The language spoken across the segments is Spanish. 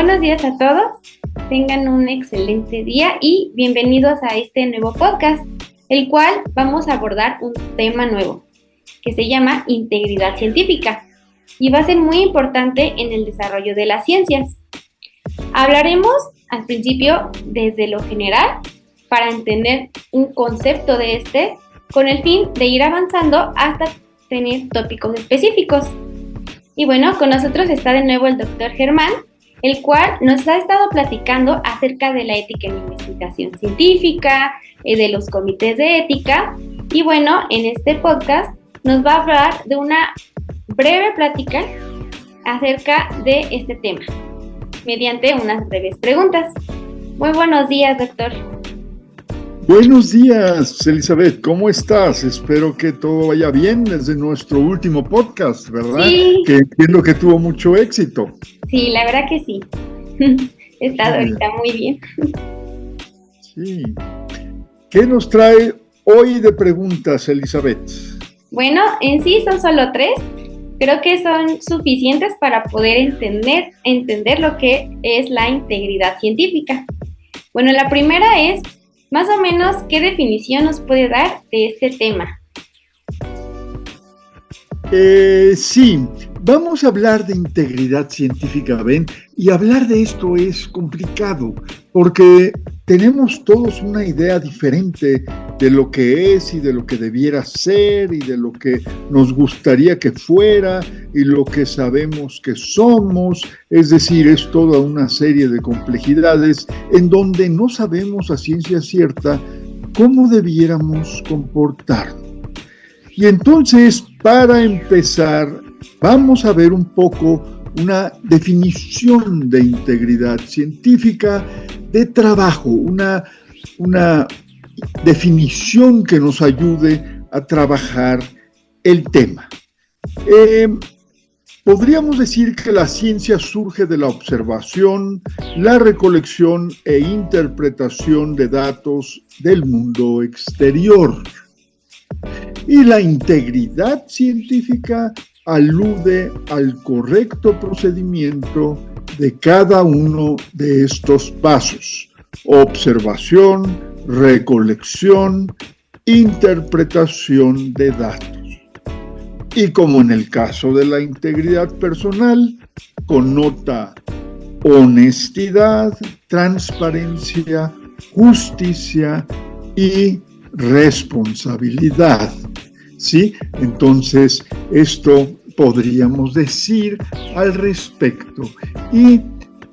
Buenos días a todos, tengan un excelente día y bienvenidos a este nuevo podcast, el cual vamos a abordar un tema nuevo que se llama integridad científica y va a ser muy importante en el desarrollo de las ciencias. Hablaremos al principio desde lo general para entender un concepto de este con el fin de ir avanzando hasta tener tópicos específicos. Y bueno, con nosotros está de nuevo el doctor Germán, el cual nos ha estado platicando acerca de la ética en la investigación científica, de los comités de ética. Y bueno, en este podcast nos va a hablar de una breve plática acerca de este tema, mediante unas breves preguntas. Muy buenos días, doctor. Buenos días, Elizabeth, ¿cómo estás? Espero que todo vaya bien desde nuestro último podcast, ¿verdad? Sí. Que entiendo que tuvo mucho éxito. Sí, la verdad que sí. He estado ahorita muy bien. Sí. ¿Qué nos trae hoy de preguntas, Elizabeth? Bueno, en sí son solo 3. Creo que son suficientes para poder entender lo que es la integridad científica. Bueno, la primera es, más o menos, ¿qué definición nos puede dar de este tema? Sí, vamos a hablar de integridad científica, ¿ven? Y hablar de esto es complicado, porque tenemos todos una idea diferente de lo que es y de lo que debiera ser y de lo que nos gustaría que fuera y lo que sabemos que somos. Es decir, es toda una serie de complejidades en donde no sabemos a ciencia cierta cómo debiéramos comportarnos. Y entonces, para empezar, vamos a ver un poco una definición de integridad científica de trabajo, una definición que nos ayude a trabajar el tema. Podríamos decir que la ciencia surge de la observación, la recolección e interpretación de datos del mundo exterior. Y la integridad científica alude al correcto procedimiento de cada uno de estos pasos: observación, recolección, interpretación de datos. Y como en el caso de la integridad personal, connota honestidad, transparencia, justicia y responsabilidad, ¿sí? Entonces, esto podríamos decir al respecto. Y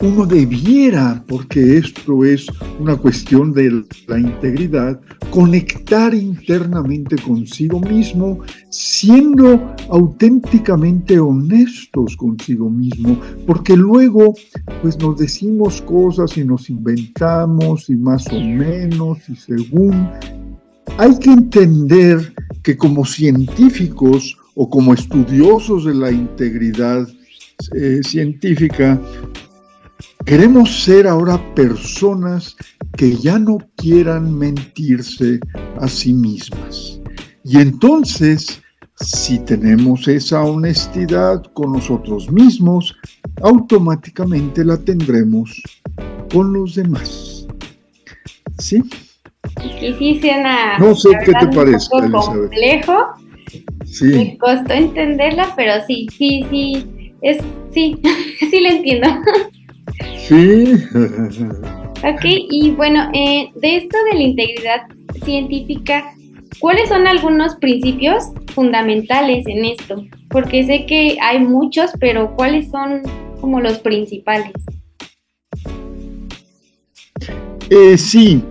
uno debiera, porque esto es una cuestión de la integridad, conectar internamente consigo mismo, siendo auténticamente honestos consigo mismo, porque luego pues nos decimos cosas y nos inventamos y más o menos y según. Hay que entender que como científicos o como estudiosos de la integridad científica, queremos ser ahora personas que ya no quieran mentirse a sí mismas. Y entonces, si tenemos esa honestidad con nosotros mismos, automáticamente la tendremos con los demás. ¿Sí? Y sí suena, no sé qué te parece, un poco complejo. Sí. Me costó entenderla, pero sí la entiendo. Sí. Ok, y bueno, de esto de la integridad científica, ¿cuáles son algunos principios fundamentales en esto? Porque sé que hay muchos, pero ¿cuáles son como los principales? Sí.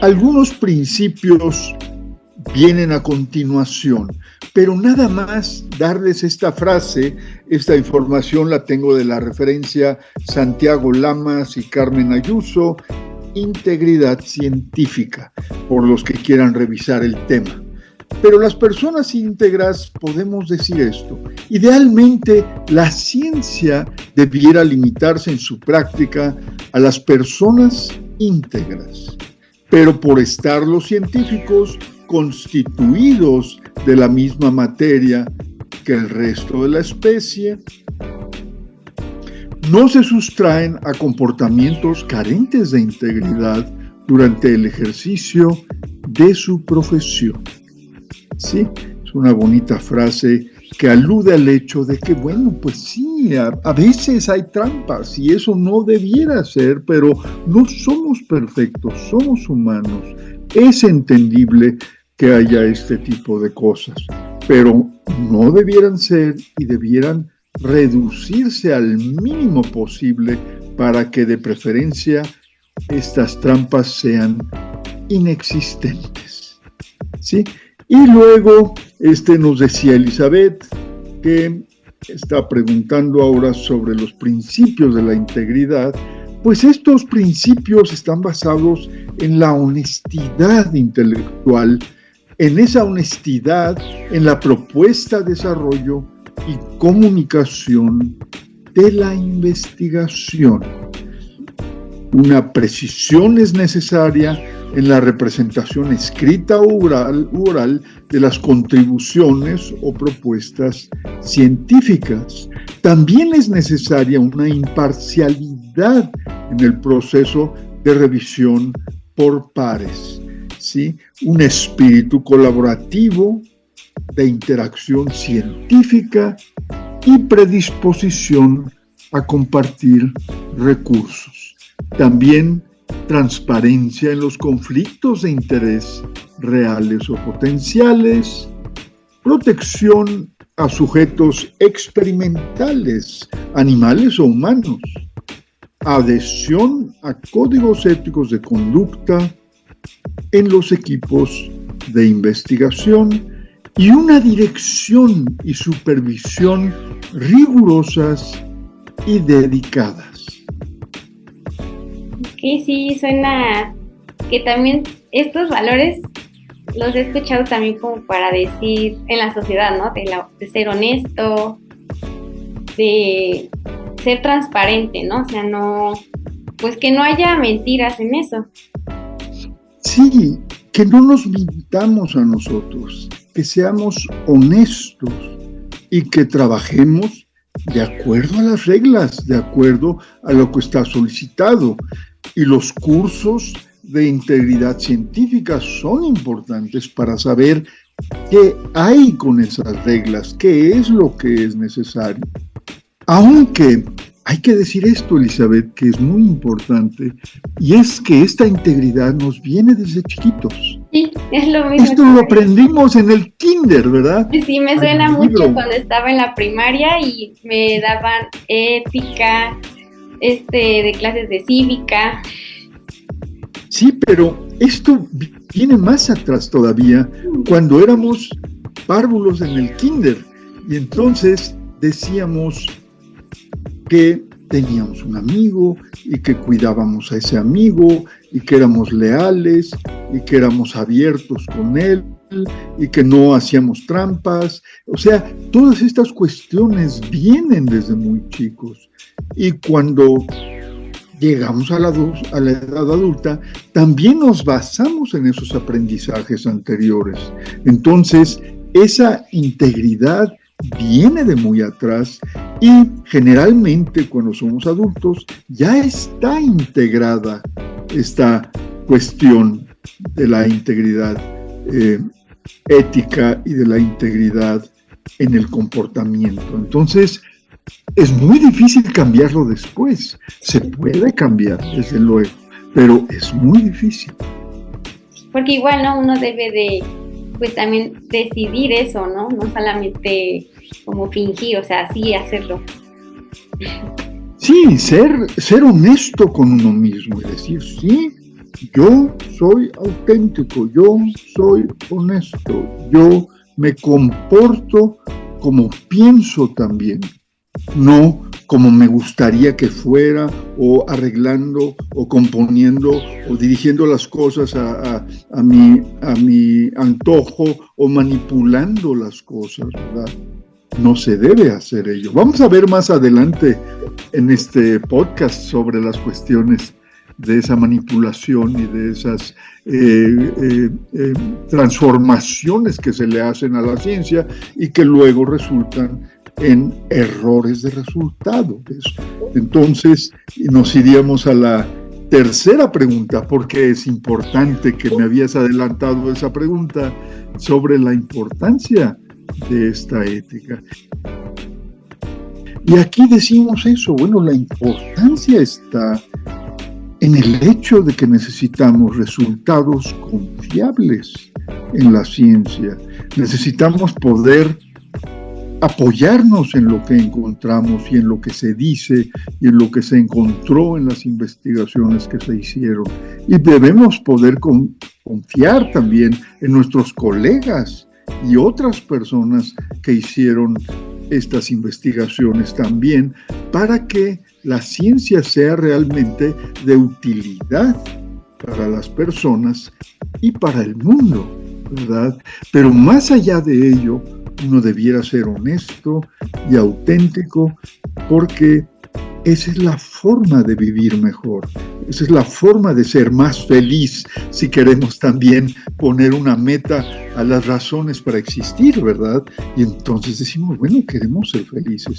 Algunos principios vienen a continuación, pero nada más darles esta frase, esta información la tengo de la referencia Santiago Lamas y Carmen Ayuso, integridad científica, por los que quieran revisar el tema. Pero las personas íntegras podemos decir esto: idealmente la ciencia debiera limitarse en su práctica a las personas íntegras. Pero por estar los científicos constituidos de la misma materia que el resto de la especie, no se sustraen a comportamientos carentes de integridad durante el ejercicio de su profesión. Sí, es una bonita frase que alude al hecho de que, bueno, pues sí, a veces hay trampas y eso no debiera ser, pero no somos perfectos, somos humanos. Es entendible que haya este tipo de cosas, pero no debieran ser y debieran reducirse al mínimo posible para que de preferencia estas trampas sean inexistentes. ¿Sí? Y luego nos decía Elizabeth que está preguntando ahora sobre los principios de la integridad. Pues estos principios están basados en la honestidad intelectual, en esa honestidad, en la propuesta, desarrollo y comunicación de la investigación. Una precisión es necesaria en la representación escrita o oral de las contribuciones o propuestas científicas. También es necesaria una imparcialidad en el proceso de revisión por pares, ¿sí? Un espíritu colaborativo de interacción científica y predisposición a compartir recursos. También transparencia en los conflictos de interés reales o potenciales, protección a sujetos experimentales, animales o humanos, adhesión a códigos éticos de conducta en los equipos de investigación y una dirección y supervisión rigurosas y dedicadas. Sí, suena que también estos valores los he escuchado también como para decir en la sociedad, ¿no? De ser honesto, de ser transparente, ¿no? O sea, pues que no haya mentiras en eso. Sí, que no nos mintamos a nosotros, que seamos honestos y que trabajemos de acuerdo a las reglas, de acuerdo a lo que está solicitado. Y los cursos de integridad científica son importantes para saber qué hay con esas reglas, qué es lo que es necesario. Aunque hay que decir esto, Elizabeth, que es muy importante, y es que esta integridad nos viene desde chiquitos. Sí, es lo mismo. Esto lo aprendimos en el kinder, ¿verdad? Sí, me suena mucho cuando estaba en la primaria y me daban ética, de clases de cívica. Sí, pero esto viene más atrás todavía, cuando éramos párvulos en el kinder, y entonces decíamos que teníamos un amigo y que cuidábamos a ese amigo y que éramos leales y que éramos abiertos con él y que no hacíamos trampas. O sea, todas estas cuestiones vienen desde muy chicos, y cuando llegamos a la edad adulta, también nos basamos en esos aprendizajes anteriores. Entonces, esa integridad viene de muy atrás y generalmente cuando somos adultos ya está integrada esta cuestión de la integridad ética y de la integridad en el comportamiento. Entonces, es muy difícil cambiarlo después. Se puede cambiar, desde luego, pero es muy difícil. Porque igual, ¿no? Uno debe de, pues también decidir eso, ¿no? No solamente como fingir, o sea, sí hacerlo. Sí, ser honesto con uno mismo y decir, sí, yo soy auténtico, yo soy honesto, yo me comporto como pienso también, no como me gustaría que fuera, o arreglando, o componiendo, o dirigiendo las cosas a mi antojo, o manipulando las cosas, ¿verdad? No se debe hacer ello. Vamos a ver más adelante en este podcast sobre las cuestiones de esa manipulación y de esas transformaciones que se le hacen a la ciencia y que luego resultan en errores de resultados. Entonces, nos iríamos a la tercera pregunta, porque es importante que me habías adelantado esa pregunta sobre la importancia de esta ética. Y aquí decimos eso, bueno, la importancia está en el hecho de que necesitamos resultados confiables en la ciencia. Necesitamos poder apoyarnos en lo que encontramos y en lo que se dice y en lo que se encontró en las investigaciones que se hicieron. Y debemos poder confiar también en nuestros colegas y otras personas que hicieron estas investigaciones también, para que la ciencia sea realmente de utilidad para las personas y para el mundo, ¿verdad? Pero más allá de ello, uno debiera ser honesto y auténtico, porque esa es la forma de vivir mejor, esa es la forma de ser más feliz, si queremos también poner una meta a las razones para existir, ¿verdad? Y entonces decimos, bueno, queremos ser felices.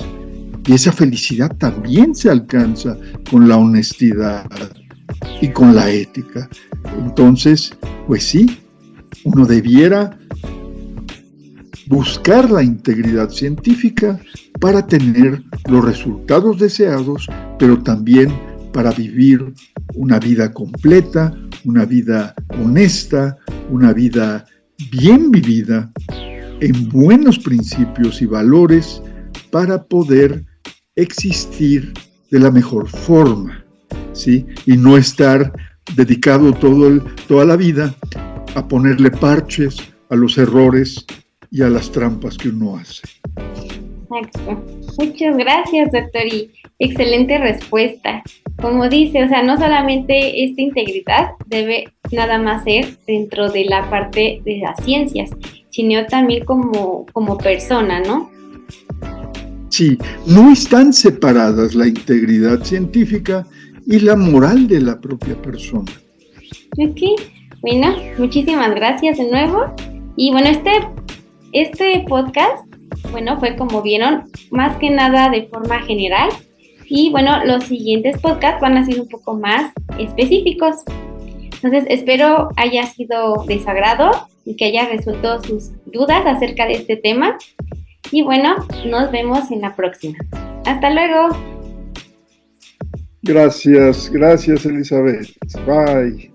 Y esa felicidad también se alcanza con la honestidad y con la ética. Entonces, pues sí, uno debiera buscar la integridad científica para tener los resultados deseados, pero también para vivir una vida completa, una vida honesta, una vida bien vivida, en buenos principios y valores, para poder existir de la mejor forma, ¿sí? Y no estar dedicado toda la vida a ponerle parches a los errores y a las trampas que uno hace. Exacto. Muchas gracias, doctor, y excelente respuesta. Como dice, o sea, no solamente esta integridad debe nada más ser dentro de la parte de las ciencias, sino también como persona, ¿no? Sí, no están separadas la integridad científica y la moral de la propia persona. Ok, bueno, muchísimas gracias de nuevo. Y bueno, este podcast, bueno, fue como vieron, más que nada de forma general. Y bueno, los siguientes podcasts van a ser un poco más específicos. Entonces, espero haya sido de su agrado y que haya resuelto sus dudas acerca de este tema. Y bueno, nos vemos en la próxima. Hasta luego. Gracias, Elizabeth. Bye.